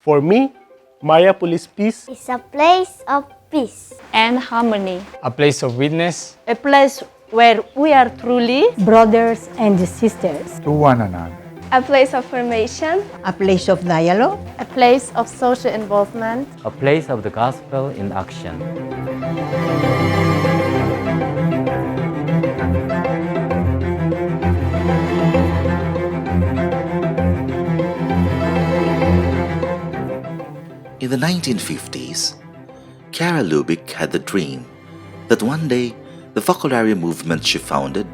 For me, Mariapolis Peace It's a place of peace and harmony. A place of witness A place where we are truly brothers and sisters. to one another. a place of formation, a place of dialogue, a place of social involvement, a place of the gospel in action. In the 1950s, Kara Lubick had the dream that one day the Focolare movement she founded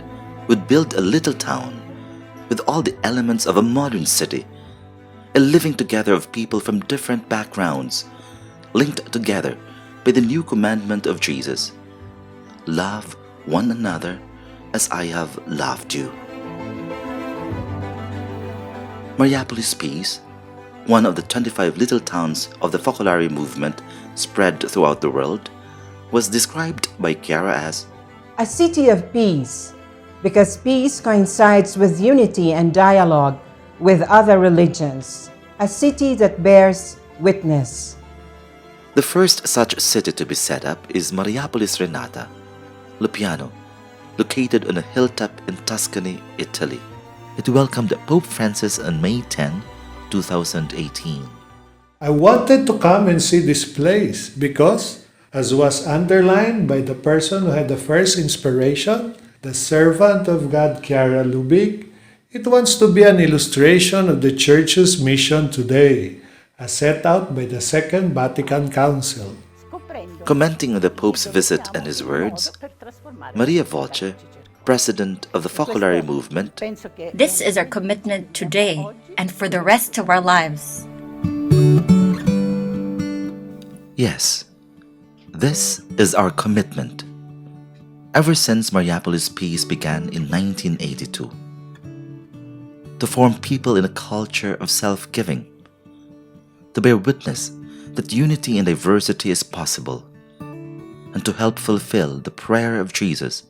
would build a little town with all the elements of a modern city, a living together of people from different backgrounds, linked together by the new commandment of Jesus: love one another as I have loved you. Mariapolis Peace, one of the 25 little towns of the Focolare movement spread throughout the world, was described by Chiara as a city of peace, because peace coincides with unity and dialogue with other religions, a city that bears witness. the first such city to be set up is Mariapolis Renata, Lupiano, located on a hilltop in Tuscany, Italy. It welcomed Pope Francis on May 10, 2018. I wanted to come and see this place because, as was underlined by the person who had the first inspiration, the servant of God Chiara Lubick, it wants to be an illustration of the Church's mission today, as set out by the Second Vatican Council. Commenting on the Pope's visit and his words, Maria Voce, president of the Focolare movement, This is our commitment today and for the rest of our lives. yes, this is our commitment. Ever since Mariapolis Peace began in 1982, to form people in a culture of self-giving, to bear witness that unity and diversity is possible, and to help fulfill the prayer of Jesus,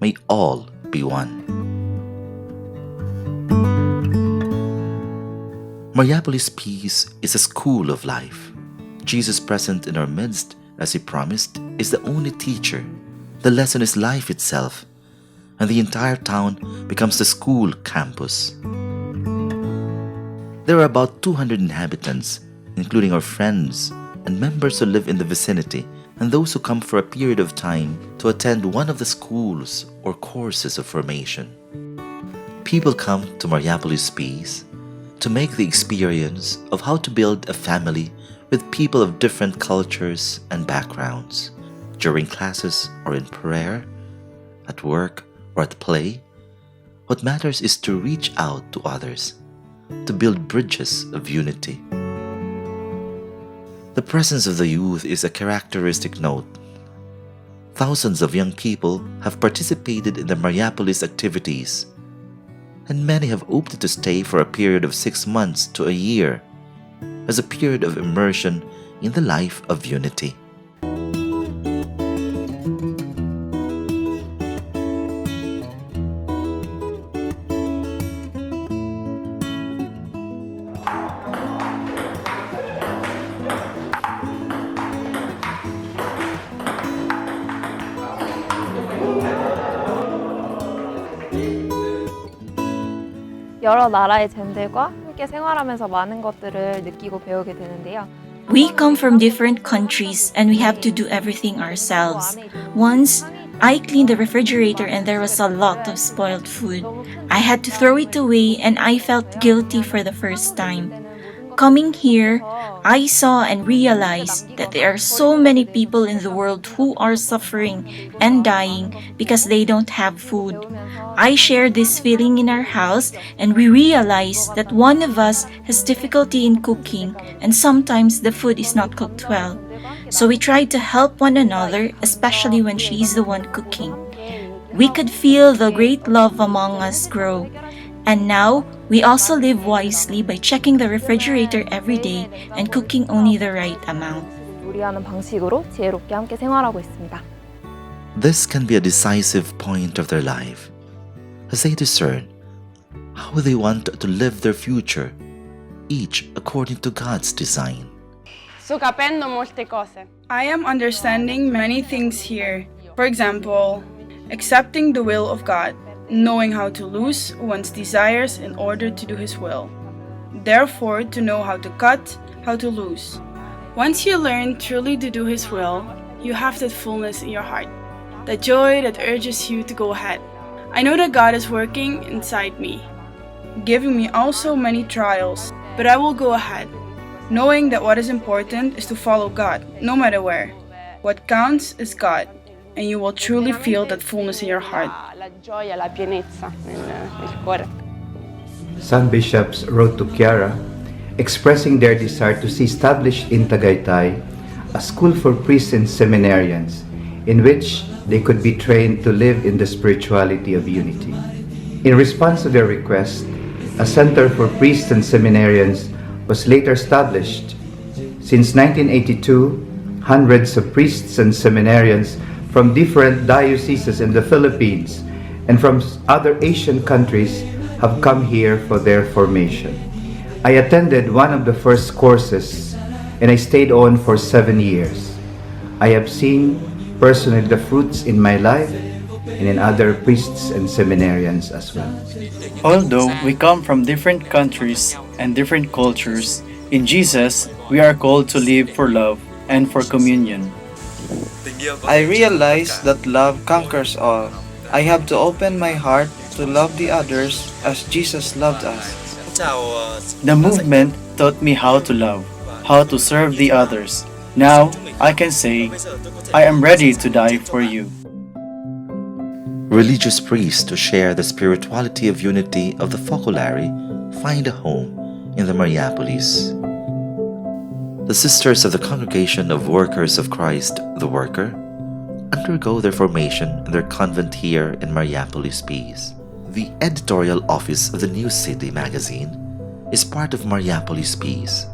may all be one. Mariapolis Peace is a school of life. Jesus present in our midst, as he promised, is the only teacher. The lesson is life itself, and the entire town becomes the school campus. There are about 200 inhabitants, including our friends and members who live in the vicinity, and those who come for a period of time to attend one of the schools or courses of formation. People come to Mariapolis Peace to make the experience of how to build a family with people of different cultures and backgrounds. During classes or in prayer, at work or at play, what matters is to reach out to others, to build bridges of unity. The presence of the youth is a characteristic note. Thousands of young people have participated in the Mariapolis activities, and many have opted to stay for a period of 6 months to a year as a period of immersion in the life of unity. 여러 나라의 젠들과 함께 생활하면서 많은 것들을 느끼고 배우게 되는데요. We come from different countries and we have to do everything ourselves. Once, I cleaned the refrigerator and there was a lot of spoiled food. I had to throw it away and I felt guilty for the first time. Coming here, I saw and realized that there are so many people in the world who are suffering and dying because they don't have food. I shared this feeling in our house and we realized that one of us has difficulty in cooking and sometimes the food is not cooked well. So we tried to help one another, especially when she's the one cooking. We could feel the great love among us grow. And now, we also live wisely by checking the refrigerator every day and cooking only the right amount. 요리하는 방식으로 지혜롭게 함께 생활하고 있습니다. This can be a decisive point of their life, as they discern how they want to live their future, each according to God's design. I am understanding many things here. For example, accepting the will of God, knowing how to lose one's desires in order to do His will. Therefore, to know how to cut, how to lose. Once you learn truly to do His will, you have that fullness in your heart, the joy that urges you to go ahead. I know that God is working inside me, giving me also many trials, but I will go ahead, knowing that what is important is to follow God, no matter where. What counts is God, and you will truly feel that fullness in your heart. Some bishops wrote to Chiara, expressing their desire to see established in Tagaytay a school for priests and seminarians, in which they could be trained to live in the spirituality of unity. In response to their request, a center for priests and seminarians was later established. Since 1982, hundreds of priests and seminarians from different dioceses in the Philippines and from other Asian countries have come here for their formation. I attended one of the first courses and I stayed on for 7 years. I have seen personally the fruits in my life and in other priests and seminarians as well. Although we come from different countries and different cultures, in Jesus we are called to live for love and for communion. I realize that love conquers all. I have to open my heart to love the others as Jesus loved us. The movement taught me how to love, how to serve the others. Now I can say, I am ready to die for you. Religious priests to share the spirituality of unity of the Focolare find a home in the Mariapolis. The sisters of the Congregation of Workers of Christ, the Worker, undergo their formation in their convent here in Mariapolis, Peace. The editorial office of the New City magazine is part of Mariapolis, Peace.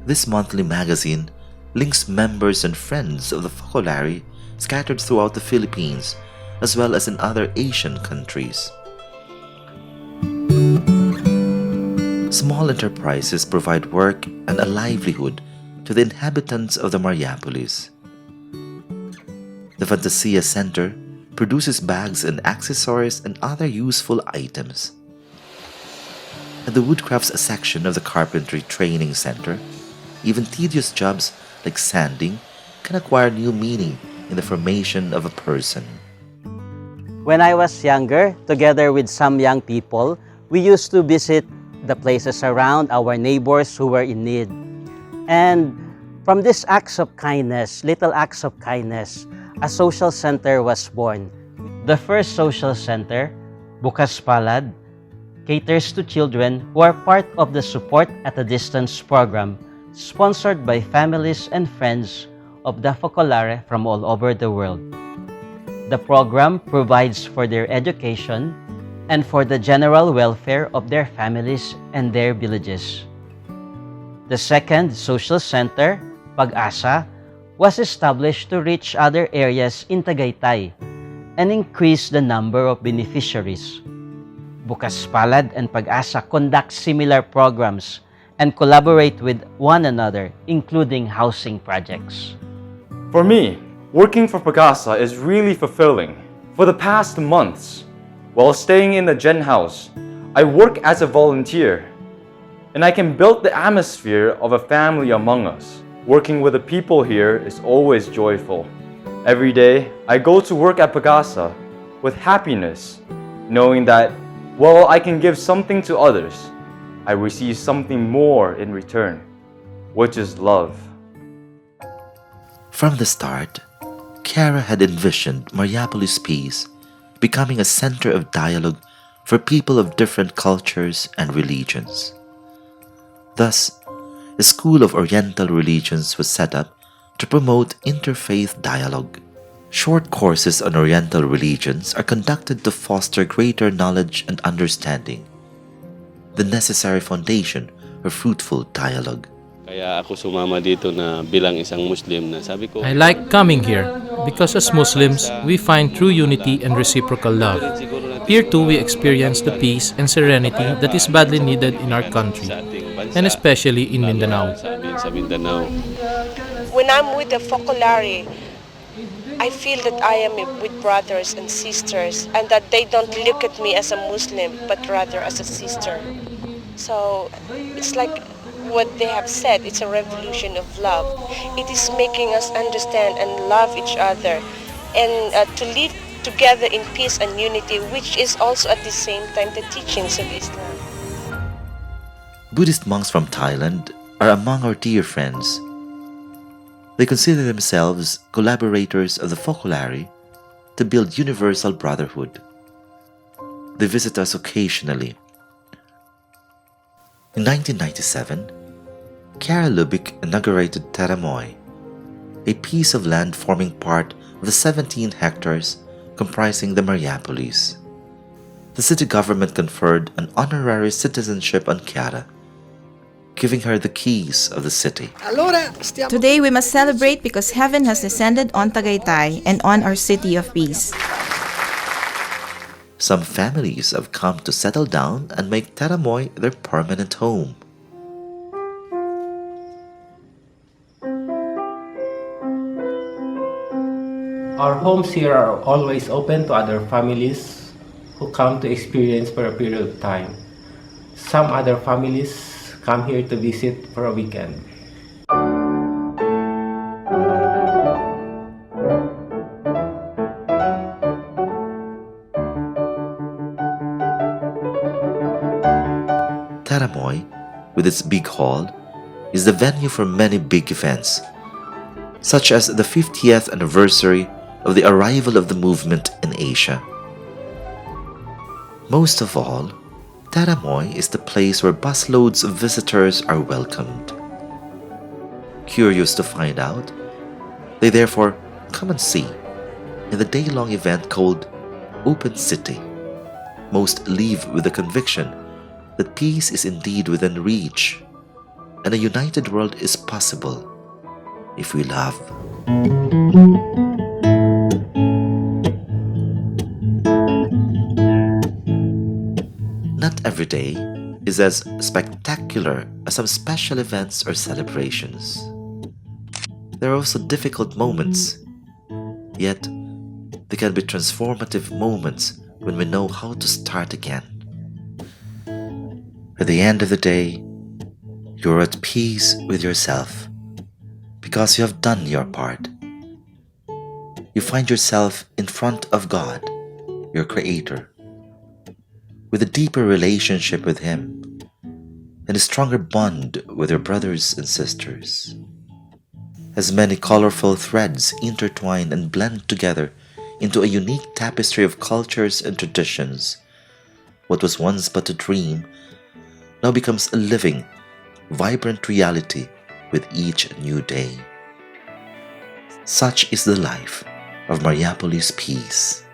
This monthly magazine links members and friends of the Focolare scattered throughout the Philippines as well as in other Asian countries. Small enterprises provide work and a livelihood to the inhabitants of the Mariapolis. The Fantasia Center produces bags and accessories and other useful items. At the Woodcrafts section of the Carpentry Training Center, even tedious jobs like sanding can acquire new meaning in the formation of a person. When I was younger, together with some young people, we used to visit the places around our neighbors who were in need. And from these acts of kindness, little acts of kindness, a social center was born. The first social center, Bukas Palad, caters to children who are part of the Support at a Distance program, sponsored by families and friends of the Focolare from all over the world. The program provides for their education and for the general welfare of their families and their villages. The second social center, Pag-asa, was established to reach other areas in Tagaytay and increase the number of beneficiaries. Bukas Palad and Pag-asa conduct similar programs and collaborate with one another, including housing projects. For me, working for Pag-asa is really fulfilling. For the past months, while staying in the Gen House, I work as a volunteer, and I can build the atmosphere of a family among us. Working with the people here is always joyful. Every day, I go to work at Pag-asa with happiness, knowing that while I can give something to others, I receive something more in return, which is love. From the start, Chiara had envisioned Mariapolis Peace becoming a center of dialogue for people of different cultures and religions. Thus, a school of Oriental religions was set up to promote interfaith dialogue. Short courses on Oriental religions are conducted to foster greater knowledge and understanding, the necessary foundation for fruitful dialogue. Kaya ako sumama dito na bilang isang Muslim na sabi ko, I like coming here because as Muslims, we find true unity and reciprocal love. Here too, we experience the peace and serenity that is badly needed in our country, and especially in Mindanao. When I'm with the Focolare, I feel that I am with brothers and sisters and that they don't look at me as a Muslim but rather as a sister. So it's like what they have said, it's a revolution of love. It is making us understand and love each other and to live together in peace and unity, which is also at the same time the teachings of Islam. Buddhist monks from Thailand are among our dear friends. They consider themselves collaborators of the Focolare to build universal brotherhood. They visit us occasionally. In 1997, Chiara Lubich inaugurated Taramoy, a piece of land forming part of the 17 hectares comprising the Mariapolis. The city government conferred an honorary citizenship on Chiara, giving her the keys of the city. Today we must celebrate because heaven has descended on Tagaytay and on our city of peace. Some families have come to settle down and make Taramoy their permanent home. Our homes here are always open to other families who come to experience for a period of time. Some other families come here to visit for a weekend. Taramoy, with its big hall, is the venue for many big events, such as the 50th anniversary of the arrival of the movement in Asia. Most of all, Taramoy is the place where busloads of visitors are welcomed. Curious to find out, they therefore come and see in the day-long event called Open City. Most leave with the conviction that peace is indeed within reach and a united world is possible if we love. Not every day is as spectacular as some special events or celebrations. There are also difficult moments, yet they can be transformative moments when we know how to start again. At the end of the day, you're at peace with yourself because you have done your part. You find yourself in front of God, your Creator, with a deeper relationship with Him and a stronger bond with your brothers and sisters. As many colorful threads intertwine and blend together into a unique tapestry of cultures and traditions, what was once but a dream now becomes a living, vibrant reality with each new day. Such is the life of Mariapolis Peace.